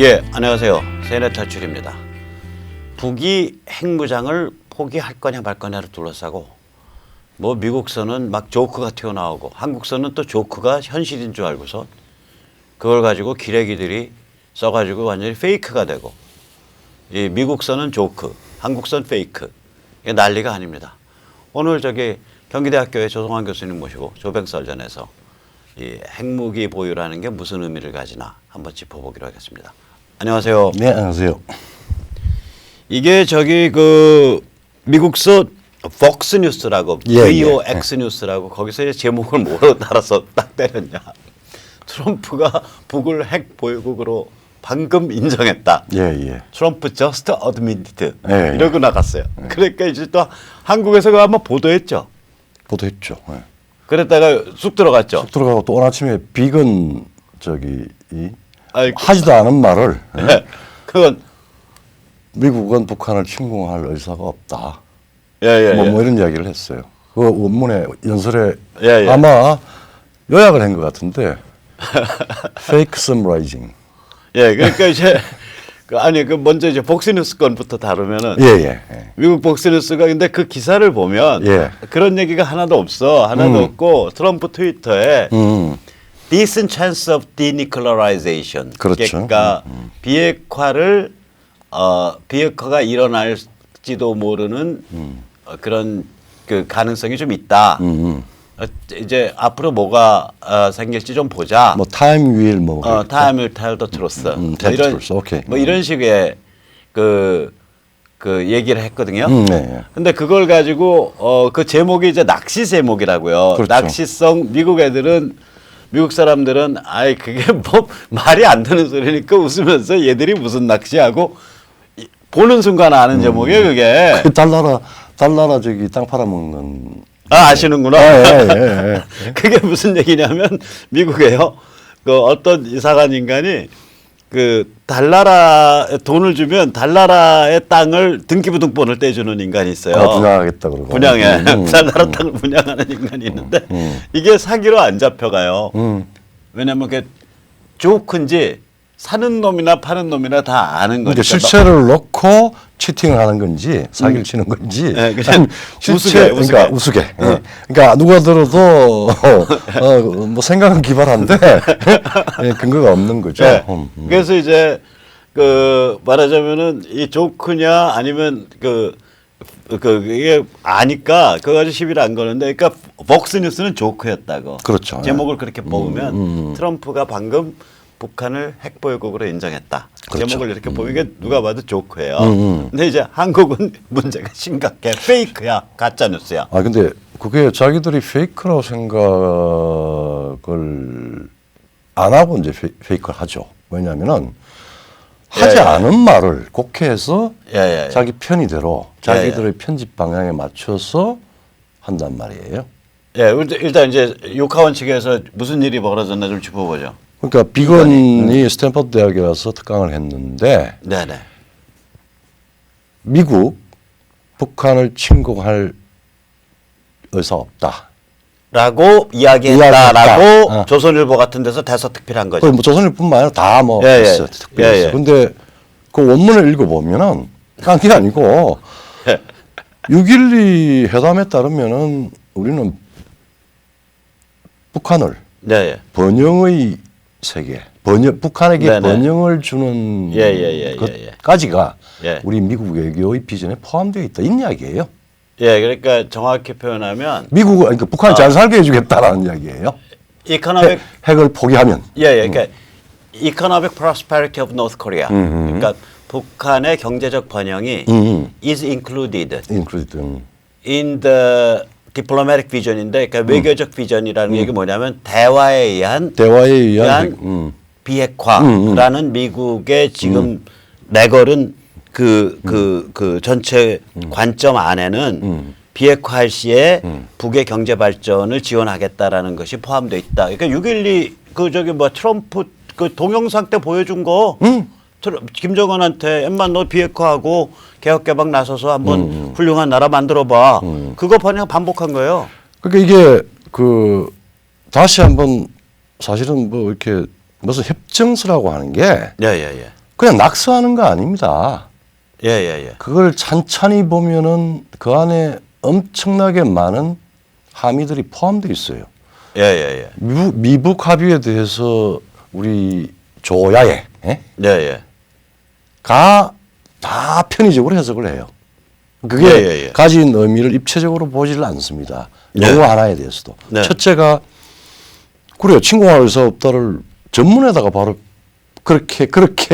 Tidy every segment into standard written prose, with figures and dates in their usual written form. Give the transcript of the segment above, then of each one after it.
예, 안녕하세요. 세뇌 탈출입니다. 북이 핵무장을 포기할 거냐 말 거냐를 둘러싸고 뭐 미국서는 막 조크가 튀어나오고 한국서는 또 조크가 현실인 줄 알고서 그걸 가지고 기레기들이 써가지고 완전히 페이크가 되고 이 미국서는 조크, 한국서는 페이크 이게 난리가 아닙니다. 오늘 저기 경기대학교의 조성환 교수님 모시고 조병설전에서 이 핵무기 보유라는 게 무슨 의미를 가지나 한번 짚어보기로 하겠습니다. 안녕하세요. 네, 안녕하세요. 이게 저기 그 미국서 폭스 뉴스라고 VOX 뉴스라고 거기서 이제 제목을 뭐로 따라서 딱 때렸냐. 트럼프가 북을 핵 보유국으로 방금 인정했다. 트럼프 just admitted. 이러고 나갔어요. 그러니까 이제 또 한국에서 그거 한번 보도했죠. 보도했죠. 그랬다가 쑥 들어갔죠. 쑥 들어가고 또 오늘 아침에 비건 저기 하지도 않은 말을 그건 미국은 북한을 침공할 의사가 없다. 뭐 이런 이야기를 했어요. 그 원문에 연설에 아마 요약을 한 것 같은데 fake summarizing. 그러니까 이제 그 먼저 이제 폭스뉴스 건부터 다루면은 미국 폭스뉴스가 근데 그 기사를 보면 그런 얘기가 하나도 없어. 하나도 없고 트럼프 트위터에 decent chance of denuclearization. 그렇죠. 그러니까 비핵화가 일어날지도 모르는 그런 그 가능성이 좀 있다. 이제 앞으로 뭐가 생길지 좀 보자. 뭐 time will time will tell the truth. 뭐 이런 식의 그 얘기를 했거든요. 근데 그걸 가지고 그 제목이 이제 낚시 제목이라고요. 그렇죠. 낚시성 미국 사람들은 아이 그게 뭐 말이 안 되는 소리니까 웃으면서 얘들이 무슨 낚시하고 보는 순간 아는 제목이에요, 그게. 그 달나라 저기 땅 팔아먹는. 아시는구나. 그게 무슨 얘기냐면 미국에요. 그 어떤 이사간 인간이 그 돈을 주면 달나라의 땅을 등기부등본을 떼주는 인간이 있어요. 분양하겠다 그러고. 분양해. 달나라 땅을 분양하는 인간이 있는데 이게 사기로 안 잡혀가요. 왜냐면 그게 조크인지 사는 놈이나 파는 놈이나 다 아는 거니까. 실체를 놓고 치팅을 하는 건지 사기를 치는 건지 그냥 그러니까 우스개. 그러니까 누가 들어도 뭐 생각은 기발한데 근거가 없는 거죠. 그래서 이제 그 말하자면은 이 조크냐 아니면 이게 아니까 그거 가지고 시비를 안 거는데 그러니까 폭스뉴스는 조크였다고. 그렇죠. 제목을 그렇게 뽑으면 트럼프가 방금 북한을 핵보유국으로 인정했다. 그렇죠. 제목을 이렇게 보면 이게 누가 봐도 조크예요. 근데 이제 한국은 문제가 심각해. 페이크야. 가짜 뉴스야. 근데 그게 자기들이 페이크라고 생각을 안 하고 이제 페이크를 하죠. 왜냐하면은 하지 않은 말을 국회에서 자기 편의대로 자기들의 편집 방향에 맞춰서 한단 말이에요. 일단 이제 육하원 측에서 무슨 일이 벌어졌나 좀 짚어보죠. 그러니까 비건이 스탠퍼드 대학에 가서 특강을 했는데 미국 북한을 침공할 의사 없다. 라고 이야기했다라고 조선일보 같은 데서 대서특필한 거죠. 뭐 조선일보뿐만 아니라 다 했어요. 특별했어요. 근데 그 원문을 읽어보면은 딴 게 아니고 6.12 회담에 따르면은 우리는 북한을 번영의 세계, 북한에게 번영을 주는 것까지가 우리 미국 외교의 비전에 포함되어 있다. 이 이야기예요. 그러니까 정확히 표현하면 미국은 그러니까 북한이 잘 살게 해주겠다라는 이야기예요. 핵을 포기하면. 그러니까 economic prosperity of North Korea. 그러니까 북한의 경제적 번영이 is included in the diplomatic vision인데 그러니까 외교적 비전이라는 얘기 뭐냐면 대화에 의한 비핵화라는 미국의 지금 내걸은 그 전체 관점 안에는 비핵화할 시에 북의 경제 발전을 지원하겠다라는 것이 포함되어 있다. 그러니까 6.12 트럼프 그 동영상 때 보여준 거 김정은한테 엠만 너 비핵화하고 개혁개방 나서서 한번 훌륭한 나라 만들어봐. 그거 그냥 반복한 거예요. 그러니까 이게 다시 한번 사실은 뭐 이렇게 무슨 협정서라고 하는 게 그냥 낙서하는 거 아닙니다. 예. 그걸 찬찬히 보면은 그 안에 엄청나게 많은 함의들이 포함되어 있어요. 예. 미북 합의에 대해서 우리 조야에 가 다 편의적으로 해석을 해요. 그게 가진 의미를 입체적으로 보지를 않습니다. 용어 하나에 대해서도. 첫째가 그래요. 침공할 의사 없다를 전문에다가 바로 그렇게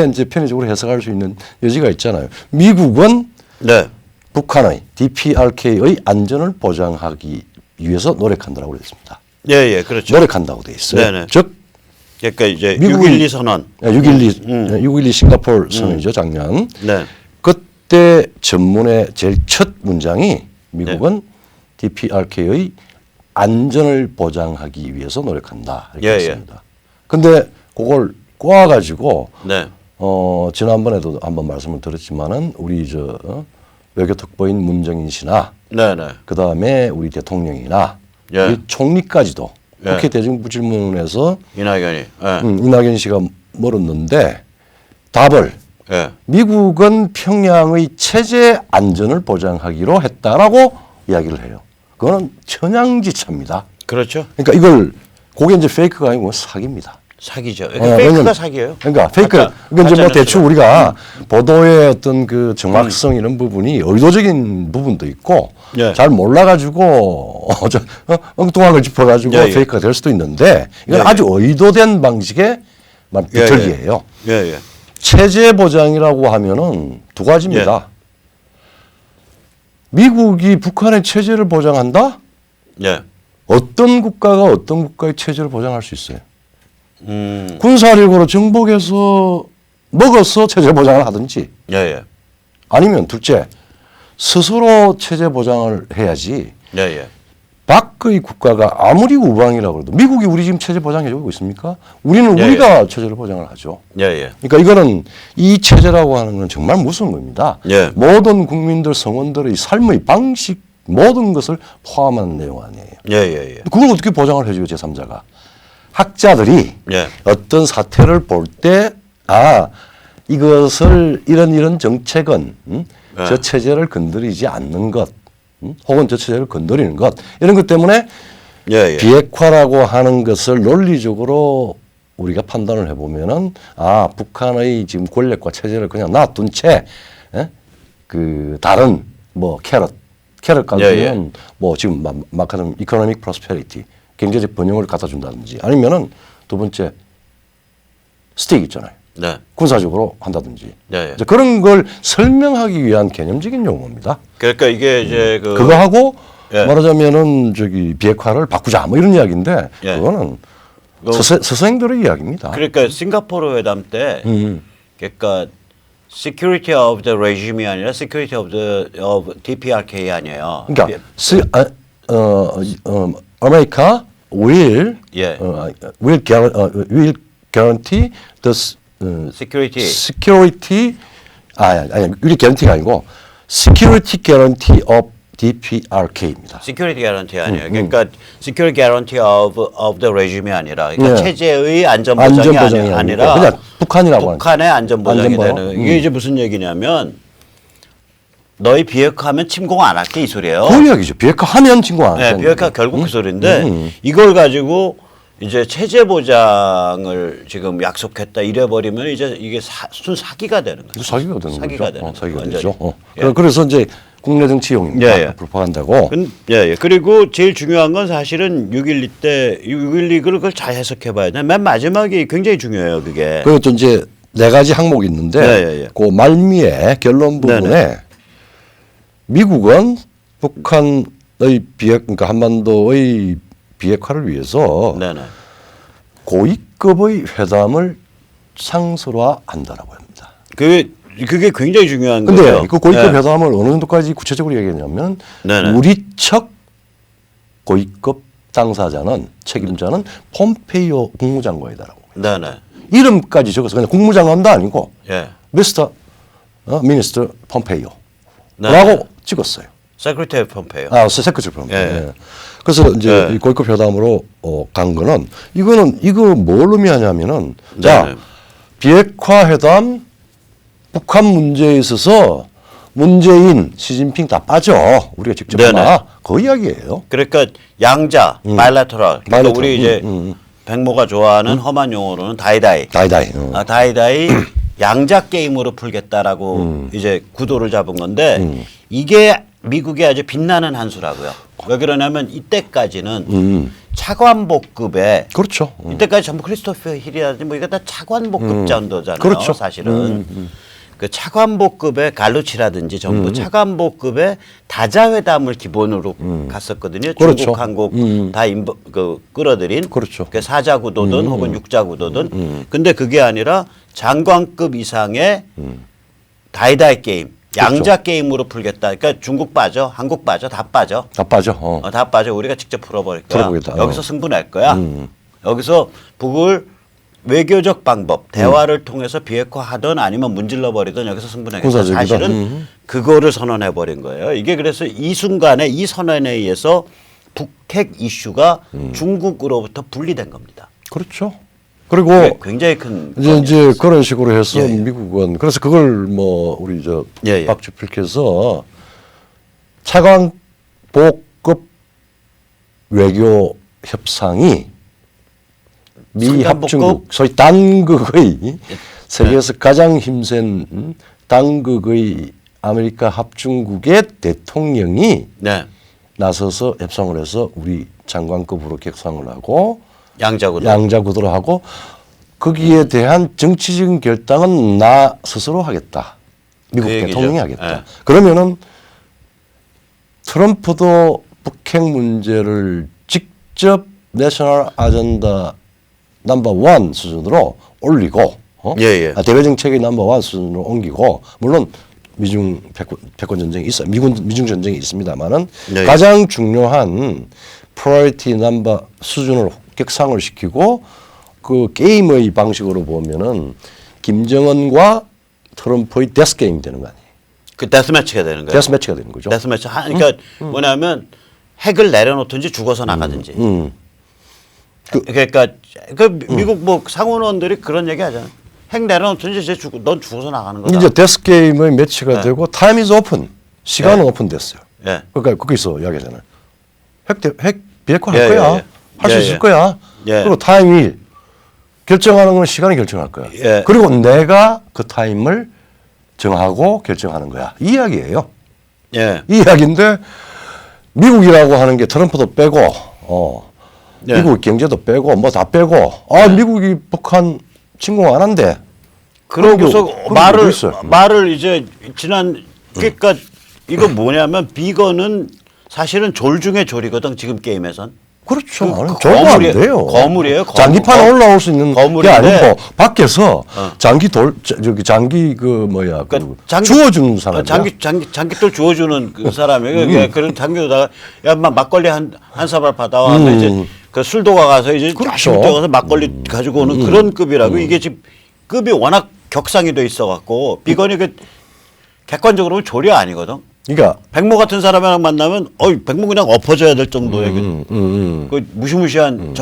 이제 편의적으로 해석할 수 있는 여지가 있잖아요. 미국은 북한의 DPRK의 안전을 보장하기 위해서 노력한다라고 그랬습니다. 예, 그렇죠. 노력한다고 돼 있어요. 네네. 즉 그러니까 이제 6.12 선언. 6.12 싱가포르 선언이죠, 작년. 네. 그때 전문의 제일 첫 문장이 미국은 DPRK의 안전을 보장하기 위해서 노력한다 이렇게 했습니다. 근데 그걸 꼬아가지고 지난번에도 한번 말씀을 드렸지만은 우리 외교특보인 문정인 씨나 그 다음에 우리 대통령이나 우리 총리까지도 국회 대정부질문에서 이낙연 씨가 물었는데 답을 미국은 평양의 체제 안전을 보장하기로 했다라고 이야기를 해요. 그거는 천양지차입니다. 그렇죠. 그러니까 그게 이제 페이크가 아니고 사기입니다. 사기죠. 페이크가 사기예요. 그러니까 페이크. 이건 이제 뭐 대충 우리가 보도의 어떤 그 정확성 이런 부분이 의도적인 부분도 있고 잘 몰라가지고 엉뚱한 걸 짚어가지고 페이크가 될 수도 있는데 이건 아주 의도된 방식의 비틀기예요. 체제 보장이라고 하면은 두 가지입니다. 미국이 북한의 체제를 보장한다? 어떤 국가가 어떤 국가의 체제를 보장할 수 있어요? 군사력으로 정복해서 먹어서 체제 보장을 하든지 아니면 둘째 스스로 체제 보장을 해야지 밖의 국가가 아무리 우방이라고 해도 미국이 우리 지금 체제 보장해주고 있습니까? 우리는 우리가 체제를 보장을 하죠. 그러니까 이거는 이 체제라고 하는 건 정말 무서운 겁니다. 모든 국민들 성원들의 삶의 방식 모든 것을 포함한 내용 아니에요. 그걸 어떻게 보장을 해줘요, 제3자가? 학자들이 어떤 사태를 볼 때 이것을 이런 정책은 저 체제를 건드리지 않는 것 혹은 저 체제를 건드리는 것 이런 것 때문에 비핵화라고 하는 것을 논리적으로 우리가 판단을 해보면은 북한의 지금 권력과 체제를 그냥 놔둔 채 그 다른 뭐 캐럿 가지고는 뭐 지금 마크는 이코노믹 프로스페리티 경제적 번영을 갖다 준다든지 아니면은 두 번째 스틱 있잖아요. 군사적으로 한다든지 이제 그런 걸 설명하기 위한 개념적인 용어입니다. 그러니까 이게 이제 그거하고 말하자면은 비핵화를 바꾸자 뭐 이런 이야기인데 그거는 서생들의 이야기입니다. 그러니까 싱가포르 회담 때 그러니까 security of the regime이 아니라 security of DPRK 아니에요. 그러니까 아메리카 will guarantee the security will guarantee가 아니고 security guarantee of DPRK입니다. security guarantee 아니에요. 그러니까 security guarantee of the regime이 아니라 그러니까 체제의 안전보장이 아니라 그냥 북한이라고 북한의 안전보장이 되는 이게 이제 무슨 얘기냐면 너희 비핵화하면 침공 안 할게 이 소리예요. 그 이야기죠. 비핵화하면 침공 안 할게. 비핵화 결국 그 소리인데 이걸 가지고 이제 체제 보장을 지금 약속했다 이래버리면 이제 이게 순 사기가 되는 거죠. 사기가 되는 사기가 거죠. 되는 사기가 되죠. 그래서 이제 국내 정치용입니다. 프로파간다고. 그리고 제일 중요한 건 사실은 6.12 때 6.12 그걸 잘 해석해봐야 돼. 맨 마지막이 굉장히 중요해요. 그게. 그리고 또 이제 네 가지 항목이 있는데 그 말미에 결론 부분에 미국은 북한의 그러니까 한반도의 비핵화를 위해서 고위급의 회담을 상설화한다라고 합니다. 그게 굉장히 중요한 거죠. 근데 그 고위급 회담을 어느 정도까지 구체적으로 얘기했냐면 우리 척 고위급 당사자는 책임자는 폼페이오 국무장관이다라고. 이름까지 적어서 그냥 국무장관도 아니고 미스터 미니스터 폼페이오라고 찍었어요. 세크리터리 폼페이오. 세크리터리 폼페이오. 그래서 이제 고위급 회담으로 간 거는 이거 뭘 의미하냐면은 자 비핵화 회담 북한 문제에 있어서 문재인, 시진핑 다 빠져. 우리가 직접 하나 그 이야기예요. 그러니까 양자, 바일라테럴. 그러니까 우리 이제 백모가 좋아하는 험한 용어로는 다이다이. 다이다이. 다이다이 양자 게임으로 풀겠다라고 이제 구도를 잡은 건데 이게 미국의 아주 빛나는 한 수라고요. 왜 그러냐면 이때까지는 차관복급에 그렇죠. 이때까지 전부 크리스토퍼 힐이라든지 뭐 이거 다 차관복급 정도잖아요. 그렇죠. 사실은. 그 차관복급의 갈루치라든지 전부 차관복급의 다자회담을 기본으로 갔었거든요. 그렇죠. 중국, 한국 다 끌어들인 그렇죠. 그 사자구도든 혹은 육자구도든. 근데 그게 아니라 장관급 이상의 다이다이 게임, 양자 그렇죠. 게임으로 풀겠다. 그러니까 중국 빠져, 한국 빠져, 다 빠져. 다 빠져. 다 빠져. 우리가 직접 풀어버릴 거야. 풀어보겠다. 여기서 승부 낼 거야. 여기서 북을 외교적 방법, 대화를 통해서 비핵화하든 아니면 문질러 버리든 여기서 승부내겠다. 사실은 그거를 선언해 버린 거예요. 이게 그래서 이 순간에 이 선언에 의해서 북핵 이슈가 중국으로부터 분리된 겁니다. 그렇죠. 그리고 굉장히 큰 이제 그런 식으로 해서 미국은 그래서 그걸 뭐 우리 저 박주필께서 차관복급 외교 협상이 미 합중국 소위 단극의 세계에서 가장 힘센 단극의 아메리카 합중국의 대통령이 나서서 협상을 해서 우리 장관급으로 격상을 하고 양자구도로 하고 거기에 대한 정치적인 결단은 나 스스로 하겠다. 미국 대통령이 하겠다. 그러면은 트럼프도 북핵 문제를 직접 내셔널 아젠다 넘버 원 수준으로 올리고 대외 정책의 넘버 원 수준으로 옮기고 물론 미중 패권 전쟁이 있어 미중 전쟁이 있습니다만은 가장 중요한 프라이어티 넘버 수준을 격상을 시키고 그 게임의 방식으로 보면은 김정은과 트럼프의 데스 게임이 되는 거 아니에요? 그 데스 매치가 되는 거예요. 데스 매치가 되는 거죠. 데스 매치. 그러니까 뭐냐면 핵을 내려놓든지 죽어서 나가든지. 그러니까 그 미국 뭐 상원원들이 그런 얘기 하잖아요. 핵 내려놓든지 넌 죽어서 나가는 거다. 이제 데스 게임의 매치가 되고 타임 이즈 오픈. 시간은 오픈됐어요. 그러니까 거기서 이야기하잖아요. 핵 비핵화 할 거야. 할 수 있을 거야. 그리고 타임이 결정하는 건 시간이 결정할 거야. 그리고 내가 그 타임을 정하고 결정하는 거야. 이 이야기예요. 이 이야기인데 미국이라고 하는 게 트럼프도 빼고 미국 경제도 빼고 뭐 다 빼고 미국이 북한 침공 안 한대. 그러고서 말을 이제 지난 그러니까 이거 뭐냐면 비건은 사실은 졸 중에 졸이거든 지금 게임에선. 그렇죠. 졸면 안 돼요. 거물이에요. 장기판 올라올 수 있는 게 아니고 밖에서 장기 주워주는 사람. 장기돌 주워주는 그 사람이에요. 그런 장기로다가 야 막걸리 한 사발 받아와. 이제 그 술도가 가서 이제 그렇죠. 가서 막걸리 가지고 오는 그런 급이라고. 이게 지금 급이 워낙 격상이 돼 있어갖고 비건이 그 객관적으로 보면 조리 아니거든. 그러니까 백모 같은 사람이랑 만나면 백모 그냥 엎어져야 될 정도의 그 무시무시한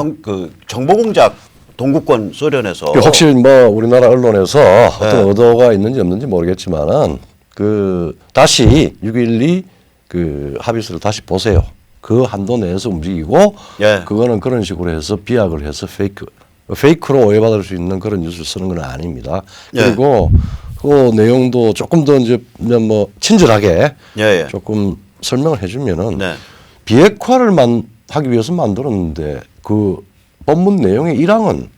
정보공작 동구권 소련에서 혹시 뭐 우리나라 언론에서 어떤 의도가 있는지 없는지 모르겠지만은 그 다시 6.12 그 합의서를 다시 보세요. 그 한도 내에서 움직이고 그거는 그런 식으로 해서 비약을 해서 페이크로 오해받을 수 있는 그런 뉴스를 쓰는 건 아닙니다. 그리고 그 내용도 조금 더 이제 뭐 친절하게 조금 설명을 해주면은 비핵화를 하기 위해서 만들었는데 그 법문 내용의 1항은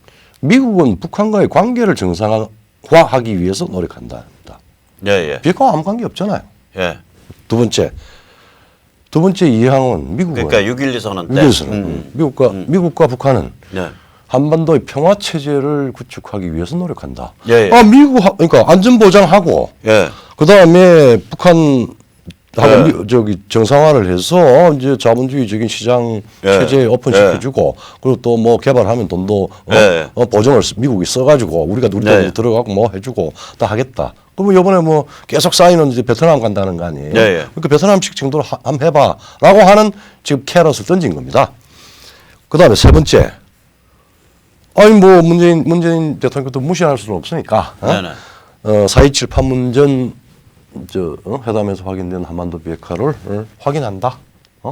미국은 북한과의 관계를 정상화하기 위해서 노력한다입니다. 비핵화와 아무 관계 없잖아요. 두 번째 2항은 미국은 그러니까 6.12 선언 때 미국과 북한은 한반도의 평화 체제를 구축하기 위해서 노력한다. 미국 그러니까 안전 보장하고 그 다음에 북한하고 정상화를 해서 이제 자본주의적인 시장 체제에 오픈시켜주고 그리고 또 뭐 개발하면 돈도 보정을 미국이 써가지고 우리 돈도 들어가고 뭐 해주고 다 하겠다. 그러면 이번에 뭐 계속 쌓이는 이제 베트남 간다는 거 아니에요. 그러니까 베트남식 정도로 한번 해봐라고 하는 지금 캐럿을 던진 겁니다. 그 다음에 세 번째. 아니 뭐 문재인 대통령도 무시할 수는 없으니까 4.27 판문점 회담에서 확인된 한반도 비핵화를 확인한다.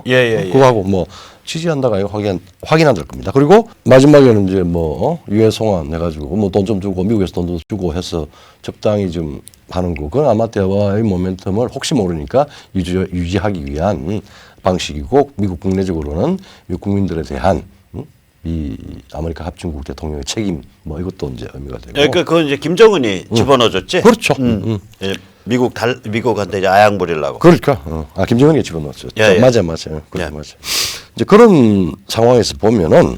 예. 그거하고 뭐 지지한다가 아니고 확인한다일 겁니다. 그리고 마지막에는 이제 뭐 유해 송환 해가지고 뭐 돈 좀 주고 미국에서 돈 좀 주고 해서 적당히 좀 하는 거. 그건 아마 대화의 모멘텀을 혹시 모르니까 유지하기 위한 방식이고 미국 국내적으로는 국민들에 대한 이 아메리카 합중국 대통령의 책임 뭐 이것도 이제 의미가 되고. 그러니까 그건 이제 김정은이 집어넣어줬지. 그렇죠. 예, 미국한테 이제 아양 부리려고. 그러니까 김정은이 집어넣었죠. 예. 맞아. 그래, 맞아. 이제 그런 상황에서 보면은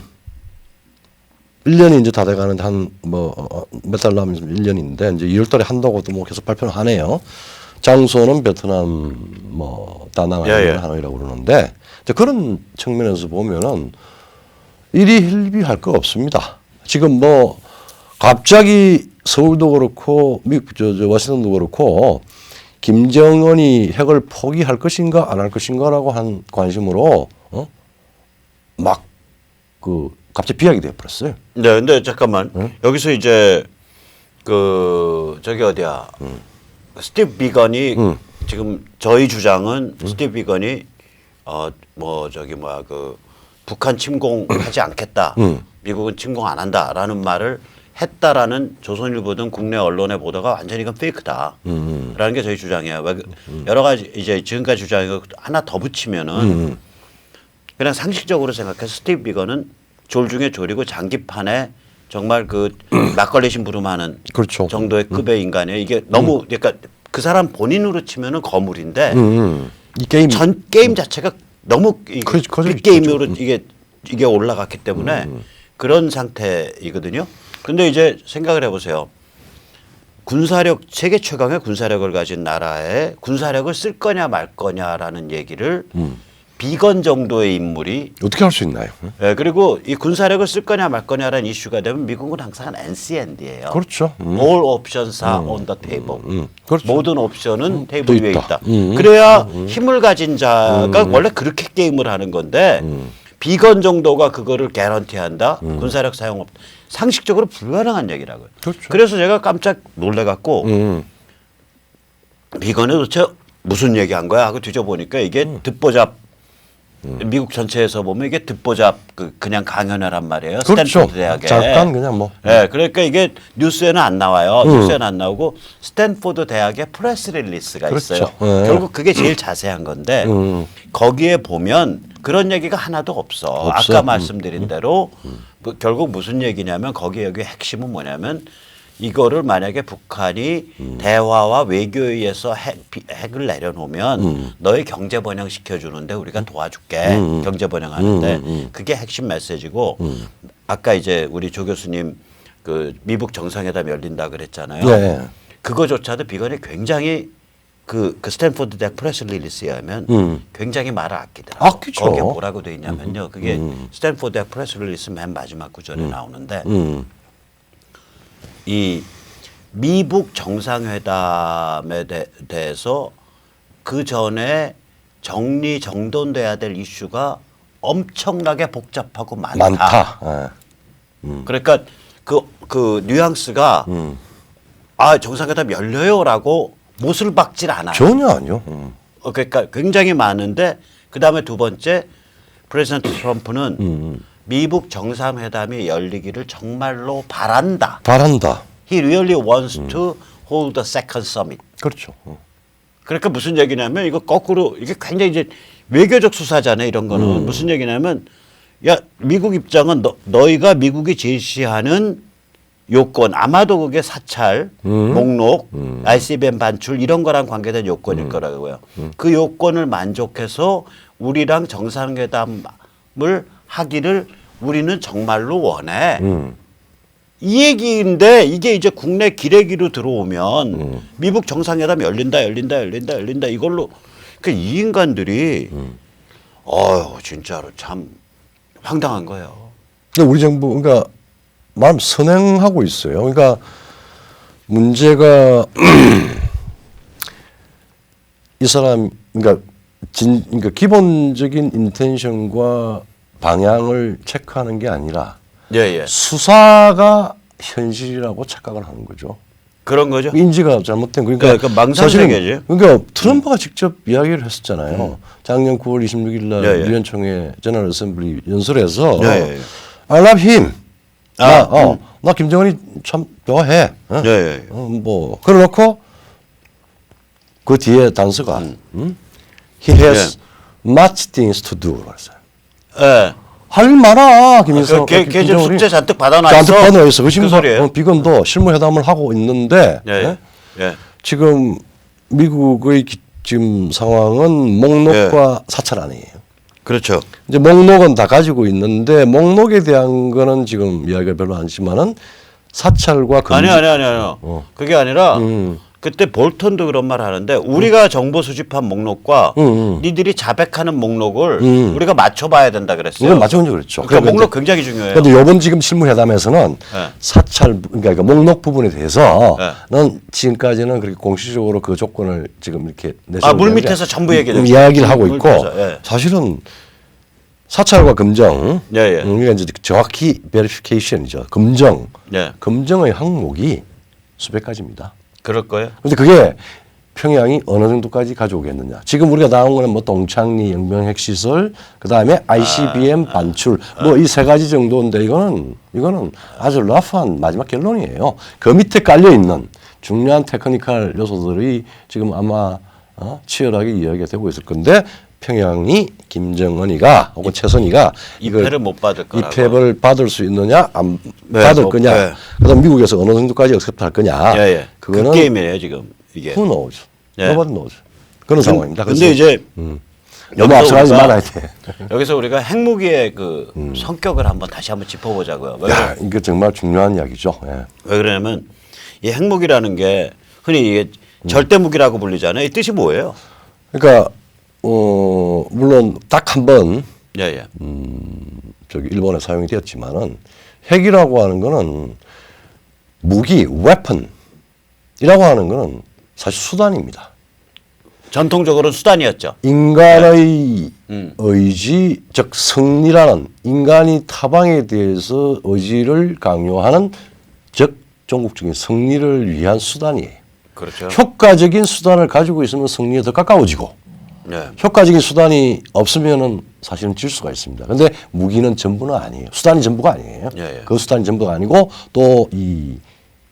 1년이 이제 다 돼가는데 한 뭐 몇 달 남으면 1년인데 이제 2월달에 한다고도 뭐 계속 발표를 하네요. 장소는 베트남 뭐 다낭 하노이라고 그러는데 이제 그런 측면에서 보면은 일이 hil비할 거 없습니다. 지금 뭐 갑자기 서울도 그렇고 미국 워싱턴도 그렇고 김정은이 핵을 포기할 것인가 안 할 것인가라고 한 관심으로 막 갑자기 비약이 되어 버렸어요. 네, 근데 잠깐만 여기서 이제 저기 어디야 스티브 비건이 지금 저희 주장은 스티브 비건이 북한 침공하지 않겠다. 미국은 침공 안 한다라는 말을 했다라는 조선일보 등 국내 언론의 보도가 완전히 이건 페이크다라는 게 저희 주장이에요. 여러 가지 이제 지금까지 주장이고 하나 더 붙이면은 그냥 상식적으로 생각해서 스티브 비건은 졸 중에 졸이고 장기판에 정말 막걸리 심부름하는 그렇죠. 정도의 급의 인간이에요. 이게 너무 그러니까 그 사람 본인으로 치면은 거물인데 이 게임 전 게임 자체가 너무 빅게임으로 이게 올라갔기 때문에 그런 상태이거든요. 근데 이제 생각을 해보세요. 세계 최강의 군사력을 가진 나라에 군사력을 쓸 거냐 말 거냐라는 얘기를 비건 정도의 인물이 어떻게 할 수 있나요? 네, 그리고 이 군사력을 쓸 거냐 말 거냐라는 이슈가 되면 미국은 항상 NCND예요. 그렇죠. All options are on the table. 그렇죠. 모든 옵션은 테이블 위에 있다. 있다. 그래야 힘을 가진 자가 원래 그렇게 게임을 하는 건데 비건 정도가 그거를 개런티한다. 군사력 사용 없다. 상식적으로 불가능한 얘기라고요. 그렇죠. 그래서 제가 깜짝 놀래갖고 비건이 도대체 무슨 얘기한 거야 하고 뒤져보니까 이게 듣보잡 미국 전체에서 보면 이게 듣보잡 그냥 강연회란 말이에요. 그렇죠. 스탠포드 대학에. 잠깐 그냥 뭐. 네, 그러니까 이게 뉴스에는 안 나와요. 뉴스에는 안 나오고 스탠포드 대학의 프레스 릴리스가 그렇죠. 있어요. 네. 결국 그게 제일 자세한 건데 거기에 보면 그런 얘기가 하나도 없어요. 아까 말씀드린 대로 결국 무슨 얘기냐면 거기에 여기 핵심은 뭐냐면 이거를 만약에 북한이 대화와 외교에 의해서 핵을 내려놓으면 너희 경제 번영 시켜주는데 우리가 도와줄게. 경제 번영하는데 그게 핵심 메시지고 아까 이제 우리 조 교수님 미북 정상회담 열린다 그랬잖아요. 네. 그거조차도 비건이 굉장히 그 스탠포드 대학 프레스 릴리스에 하면 굉장히 말을 아끼더라고요. 아끼죠. 거기에 뭐라고 돼 있냐면요. 그게 스탠포드 대학 프레스 릴리스 맨 마지막 구절에 나오는데 이 미북 정상회담에 대해서 그 전에 정돈돼야 될 이슈가 엄청나게 복잡하고 많다. 그러니까 그 뉘앙스가 정상회담 열려요라고 못을 박질 않아요. 전혀 아니요. 그러니까 굉장히 많은데 그 다음에 두 번째 프레지던트 트럼프는 미북 정상회담이 열리기를 정말로 바란다. He really wants to hold the second summit. 그렇죠. 그러니까 무슨 얘기냐면 이거 거꾸로 이게 굉장히 이제 외교적 수사잖아요. 이런 거는 무슨 얘기냐면 야 미국 입장은 너희가 미국이 제시하는 요건 아마도 그게 사찰, 목록, ICBM 반출 이런 거랑 관계된 요건일 거라고요. 그 요건을 만족해서 우리랑 정상회담을 하기를 우리는 정말로 원해. 이 얘기인데 이게 이제 국내 기레기로 들어오면 미국 정상회담 열린다 이걸로 그 이 인간들이 진짜로 참 황당한 거예요. 그러니까 우리 정부 그러니까 마음 선행하고 있어요. 그러니까 문제가 이 사람 그러니까 기본적인 인텐션과 방향을 체크하는 게 아니라 수사가 현실이라고 착각을 하는 거죠. 그런 거죠. 인지가 잘못된 거니까 그러니까 망상세계죠. 그러니까 트럼프가 직접 이야기를 했었잖아요. 작년 9월 26일 날 예, 예. 유엔총회 제너럴 어셈블리 연설에서 예, 예. I love him. 아, 나 김정은이 참 좋아해. 어? 예, 예. 뭐 그래놓고 그 뒤에 단서가 He has much things to do. 그랬어요. 예. 할 많아 김일성. 걔 지금 김정은이. 숙제 잔뜩 받아놨어. 잔뜩 받아놨어. 그 지금 소리예요. 비건도 실무회담을 하고 있는데 예, 예. 예. 지금 미국의 지금 상황은 목록과 사찰 아니에요. 그렇죠. 이제 목록은 다 가지고 있는데 목록에 대한 거는 지금 이야기가 별로 안 지만은 사찰과 금지. 아니요. 그게 아니라 그때 볼턴도 그런 말 하는데 우리가 정보 수집한 목록과 니들이 자백하는 목록을 우리가 맞춰봐야 된다 그랬어요. 이건 맞춰본 적 그랬죠. 그러니까 목록 굉장히 중요해요. 그런데 이번 지금 실무회담에서는 사찰 그러니까 목록 부분에 대해서는 지금까지는 그렇게 공식적으로 그 조건을 지금 이렇게 내세우는 물 밑에서 전부 이야기를 하고 있고 밑에서, 사실은 사찰과 검정 예. 이제 정확히 베리피케이션이죠. 검정 예. 검정의 항목이 수백 가지입니다. 그럴 거예요. 그런데 그게 평양이 어느 정도까지 가져오겠느냐. 지금 우리가 나온 거는 뭐 동창리 영병핵시설, 그 다음에 ICBM 반출, 뭐 이 세 가지 정도인데 이거는 아주 러프한 마지막 결론이에요. 그 밑에 깔려 있는 중요한 테크니컬 요소들이 지금 아마 치열하게 이야기가 되고 있을 건데 평양이 김정은이가 혹은 최선희가 입회를 못 받을 거라고. 입회를 받을 수 있느냐 안 네, 받을 뭐, 거냐. 네. 그다음 미국에서 어느 정도까지 억셉트할 거냐. 예. 그거는 그 게임이에요 지금 이게. who knows. 예. nobody knows. 그런 상황입니다. 근데 이제 너무 앞서가지 우리가 말아야 돼. 여기서 우리가 핵무기의 그 성격을 다시 한번 짚어보자고요. 야, 이게 정말 중요한 이야기죠. 예. 왜 그러냐면 이 핵무기라는 게 흔히 이게 절대 무기라고 불리잖아요. 이 뜻이 뭐예요? 그러니까 물론 딱 한 번 예. 저기 일본에 사용이 되었지만은 핵이라고 하는 거는 무기, weapon이라고 하는 거는 사실 수단입니다. 전통적으로는 수단이었죠. 인간의 의지, 즉 승리라는 인간이 타방에 대해서 의지를 강요하는 즉 종국적인 승리를 위한 수단이에요. 그렇죠. 효과적인 수단을 가지고 있으면 승리에 더 가까워지고 네. 효과적인 수단이 없으면은 사실은 질 수가 있습니다. 그런데 무기는 전부는 아니에요. 수단이 전부가 아니에요. 예. 그 수단이 전부가 아니고 또 이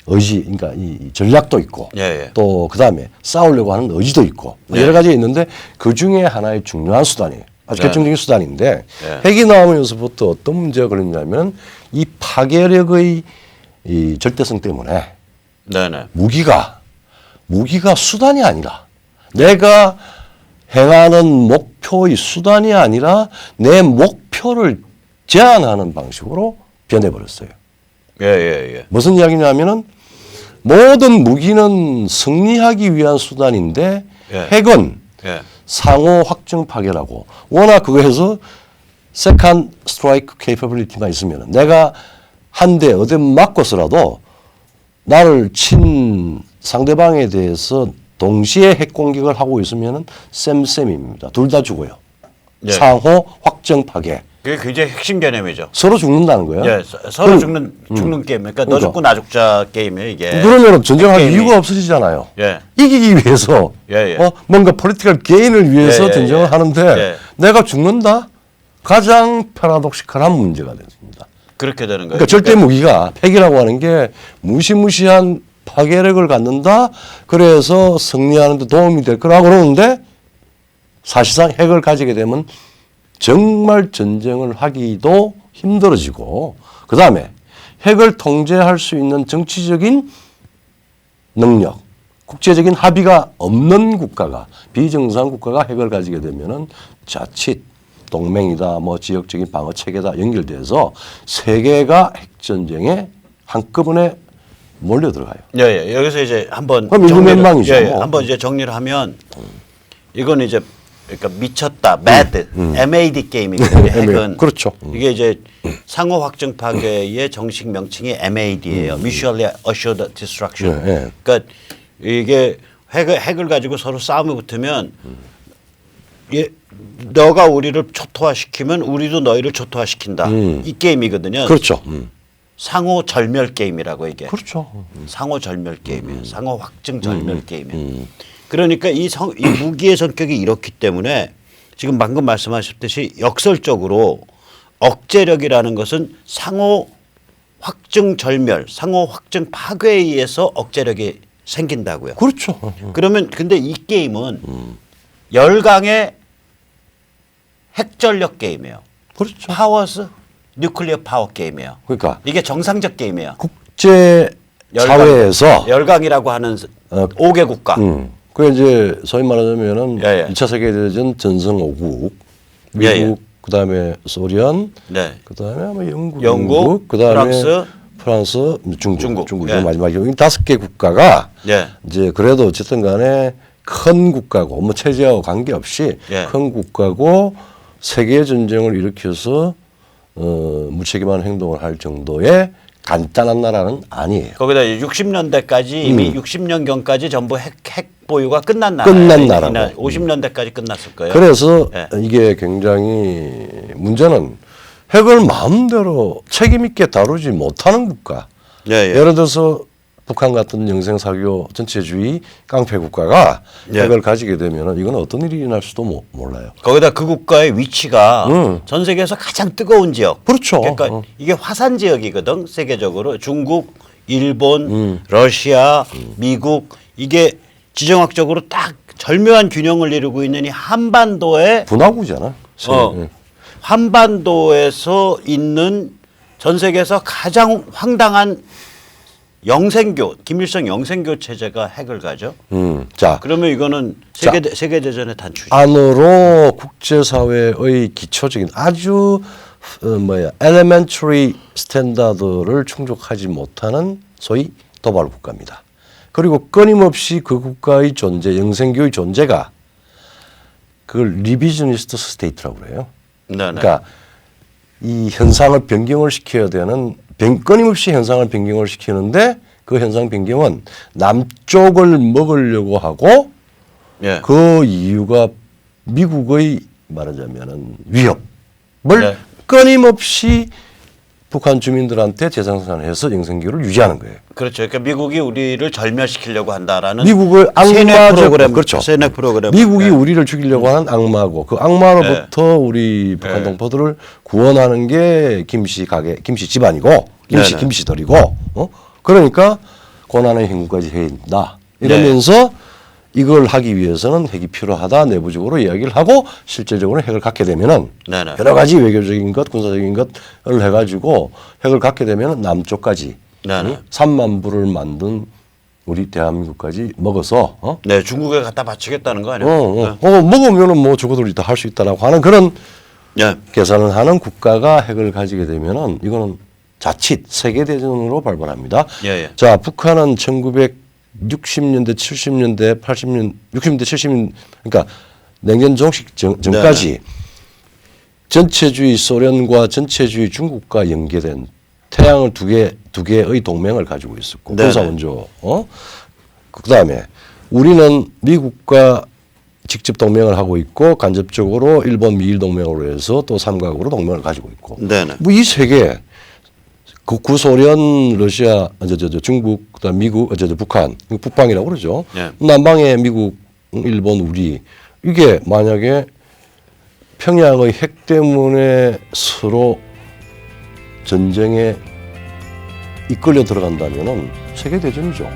의지, 그러니까 이 전략도 있고 예. 또 그 다음에 싸우려고 하는 의지도 있고 예. 여러 가지 있는데 그 중에 하나의 중요한 수단이에요. 아주 네. 결정적인 수단인데 예. 핵이 나오면서부터 어떤 문제가 걸렸냐면 이 파괴력의 이 절대성 때문에 네네. 무기가 수단이 아니라 내가 행하는 목표의 수단이 아니라 내 목표를 제한하는 방식으로 변해버렸어요. 예. 무슨 이야기냐면은 모든 무기는 승리하기 위한 수단인데 예. 핵은 예. 상호 확정 파괴라고 워낙 그거에서 세컨드 스트라이크 케이퍼빌리티만 있으면 내가 한 대 어디 맞고서라도 나를 친 상대방에 대해서 동시에 핵 공격을 하고 있으면은 쌤입니다. 둘 다 죽어요. 예. 상호 확정 파괴. 그게 굉장히 핵심 개념이죠. 서로 죽는다는 거예요. 예, 서로 죽는 게임. 그러니까 너 죽고 나 죽자 게임이에요 이게. 그러면 전쟁할 게임이. 이유가 없어지잖아요. 예. 이기기 위해서 예. 뭔가 포리티컬 게인을 위해서 예. 전쟁을 하는데 예. 내가 죽는다? 가장 패러독시컬한 문제가 됐습니다. 그렇게 되는 거예요. 그러니까 절대 무기가 핵이라고 하는 게 무시무시한 파괴력을 갖는다. 그래서 승리하는 데 도움이 될 거라고 그러는데 사실상 핵을 가지게 되면 정말 전쟁을 하기도 힘들어지고 그다음에 핵을 통제할 수 있는 정치적인 능력, 국제적인 합의가 없는 국가가 비정상 국가가 핵을 가지게 되면은 자칫 동맹이다, 뭐 지역적인 방어 체계다 연결돼서 세계가 핵 전쟁에 한꺼번에 몰려 들어가요. 예. 여기서 이제 한번 그럼 인류 멸망이죠. 한번 이제 정리를 하면 이건 이제 그러니까 미쳤다, mad, MAD 게임이거든요. 핵은 그렇죠. 이게 이제 상호 확정 파괴의 정식 명칭이 MAD예요. Mutually Assured Destruction. 예. 그러니까 이게 핵을 가지고 서로 싸움에 붙으면 너가 우리를 초토화시키면 우리도 너희를 초토화시킨다. 이 게임이거든요. 그렇죠. 상호 절멸 게임이라고 이게. 그렇죠. 상호 절멸 게임이에요. 상호 확증 절멸 게임이에요. 그러니까 이 무기의 성격이 이렇기 때문에 지금 방금 말씀하셨듯이 역설적으로 억제력이라는 것은 상호 확증 절멸, 상호 확증 파괴에 의해서 억제력이 생긴다고요. 그렇죠. 그러면 근데 이 게임은 열강의 핵전력 게임이에요. 그렇죠. 파워스 뉴클리어 파워 게임이에요. 그러니까 이게 정상적 게임이에요. 국제 사회에서 열강이라고 하는 5개 국가. 그 이제 소위 말하자면은 예, 예. 2차 세계대전 전성 5국, 미국, 예, 예. 그다음에 소련, 네. 그다음에 아마 영국, 그다음에 프랑스, 중국, 예. 마지막에 이 5개 국가가 예. 이제 그래도 어쨌든 간에 큰 국가고 뭐 체제하고 관계없이 예. 큰 국가고 세계 전쟁을 일으켜서 무책임한 행동을 할 정도의 간단한 나라는 아니에요. 거기다 60년대까지 이미 60년경까지 전부 핵 보유가 끝난 끝난 나라고. 50년대까지 끝났을 거예요. 그래서 예. 이게 굉장히 문제는 핵을 마음대로 책임 있게 다루지 못하는 국가. 예, 예. 예를 들어서 북한 같은 영생사교 전체주의 깡패 국가가 예. 핵을 가지게 되면 이건 어떤 일이 일어날 수도 몰라요. 거기다 그 국가의 위치가 전 세계에서 가장 뜨거운 지역. 그렇죠. 그러니까 이게 화산 지역이거든. 세계적으로 중국, 일본, 러시아, 미국 이게 지정학적으로 딱 절묘한 균형을 이루고 있는 이 한반도에 분화구잖아. 한반도에서 있는 전 세계에서 가장 황당한 영생교, 김일성 영생교 체제가 핵을 가죠. 자, 그러면 이거는 세계대전의 단추죠. 안으로 국제사회의 기초적인 아주 elementary 스탠다드를 충족하지 못하는 소위 도발 국가입니다. 그리고 끊임없이 그 국가의 존재, 영생교의 존재가 그걸 리비저니스트 스테이트라고 그래요. 네네. 그러니까 이 현상을 변경을 시켜야 되는 끊임없이 현상을 변경을 시키는데 그 현상 변경은 남쪽을 먹으려고 하고 예. 그 이유가 미국의 말하자면은 위협을 네. 끊임없이 북한 주민들한테 재생산해서 영생교를 유지하는 거예요. 그렇죠. 그러니까 미국이 우리를 절멸시키려고 한다라는 미국을 세뇌 악마적 프로그램, 그렇죠. 세뇌 프로그램. 미국이 네. 우리를 죽이려고 하는 악마고 그 악마로부터 우리 북한 동포들을 구원하는 게 김씨 가게, 김씨 집안이고 네네. 김씨들이고 그러니까 고난의 행군까지 해야 된다. 이러면서 이걸 하기 위해서는 핵이 필요하다 내부적으로 이야기를 하고 실제적으로 핵을 갖게 되면은 네네. 여러 가지 외교적인 것, 군사적인 것을 해가지고 핵을 갖게 되면 남쪽까지 네네. 3만 불을 만든 우리 대한민국까지 먹어서 네, 중국에 갖다 바치겠다는 거 아니에요? 먹으면은 뭐 저거들이 다 할 수 있다라고 하는 그런 네. 계산을 하는 국가가 핵을 가지게 되면은 이거는 자칫 세계 대전으로 발발합니다. 예, 예. 자, 북한은 1960년대, 70년대, 80년, 60년대, 70년 그러니까 냉전 종식 전까지 전체주의 소련과 전체주의 중국과 연계된 태양을 두 개의 동맹을 가지고 있었고 군사 원조. 그다음에 우리는 미국과 직접 동맹을 하고 있고 간접적으로 일본, 미일 동맹으로 해서 또 삼각으로 동맹을 가지고 있고. 네네. 뭐 이 세계 구소련, 러시아, 중국, 그다음 미국, 북한, 북방이라고 그러죠. 네. 남방에 미국, 일본, 우리 이게 만약에 평양의 핵 때문에 서로 전쟁에 이끌려 들어간다면은 세계 대전이죠.